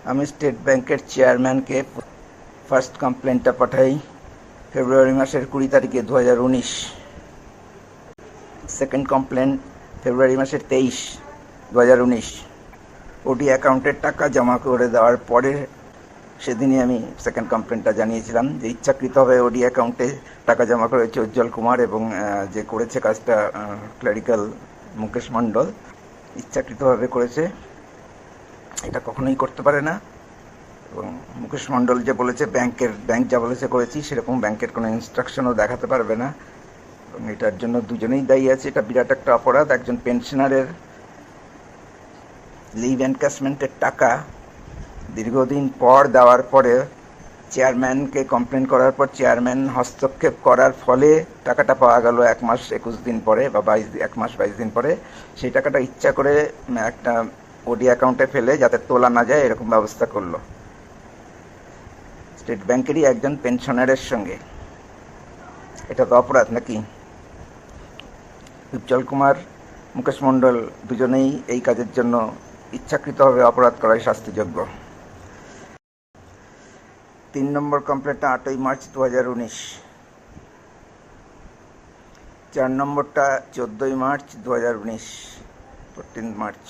আমি স্টেট ব্যাংকের চেয়ারম্যানকে ফার্স্ট কমপ্লেনটা পাঠাই ফেব্রুয়ারি মাসের 20 তারিখে 2019। সেকেন্ড কমপ্লেন ফেব্রুয়ারি মাসের 23, 2019। ওডি অ্যাকাউন্টের টাকা জমা করে দেওয়ার পরে সেদিনই আমি সেকেন্ড কমপ্লেনটা জানিয়েছিলাম যে ইচ্ছাকৃতভাবে ওডি অ্যাকাউন্টে টাকা জমা করেছে উজ্জ্বল কুমার এবং যে করেছে কাজটা ক্লারিক্যাল মুকেশ মণ্ডল ইচ্ছাকৃতভাবে করেছে। এটা কখনোই করতে পারে না। এবং মুকেশ মণ্ডল যে বলেছে ব্যাংক যা বলেছে করেছি, সেরকম ব্যাংকের কোনো ইনস্ট্রাকশনও দেখাতে পারবে না এবং এটার জন্য দুজনেই দায়ী আছে। এটা বিরাট একটা অপরাধ। একজন পেনশনারের লিভ এনক্যাশমেন্টের টাকা দীর্ঘদিন পর দেওয়ার পরে চেয়ারম্যানকে কমপ্লেন করার পর চেয়ারম্যান হস্তক্ষেপ করার ফলে টাকাটা পাওয়া গেল 1 মাস 21 দিন পরে বা 1 মাস 22 দিন পরে। সেই টাকাটা ইচ্ছা করে একটা ওডি অ্যাকাউন্টে ফেলে যাতে তোলা না যায় এরকম ব্যবস্থা করলো স্টেট ব্যাংকেরই একজন পেনশনারের সঙ্গে। এটা তো অপরাধ নাকি? উজ্জ্বল কুমার, মুকেশ মণ্ডল দুজনেই এই কাজের জন্য ইচ্ছাকৃতভাবে অপরাধ করাই শাস্তিযোগ্য। 3 নম্বর কমপ্লেনটা 8ই মার্চ 2019। 4 নম্বরটা 14ই মার্চ 2019, 14 মার্চ।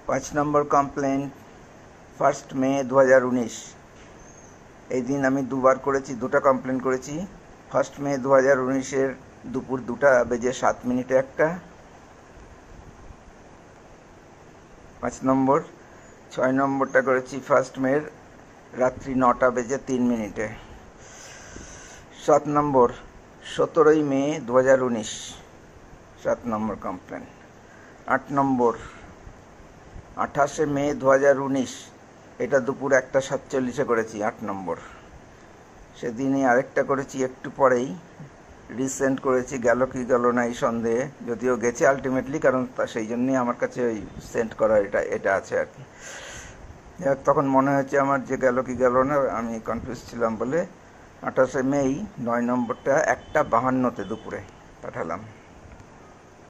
5 নম্বর কমপ্লেন 1 মে 2019। এই দিন আমি দুবার করেছি, দুটো কমপ্লেন করেছি। 1 মে 2019-এর দুপুর 2:07 একটা 5 নম্বর। 6 নম্বরটা করেছি 1 মের রাত্রি 9:03। 7 নম্বর 17ই মে 2019, 7 নম্বর কমপ্লেন। 8 নম্বর 28শে মে 2019, এটা দুপুর 1:47 করেছি 8 নম্বর। সেদিনই আরেকটা করেছি একটু পরেই, রিসেন্ট করেছি, গেল কি গেল না এই সন্দেহে, যদিও গেছে আলটিমেটলি, কারণ সেই জন্যই আমার কাছে ওই সেন্ড করা এটা আছে আর কি। তখন মনে হয়েছে আমার যে গেল কি গেল না, আমি কনফিউজ ছিলাম বলে 28শে মেই 9 নম্বরটা 1:52 দুপুরে পাঠালাম।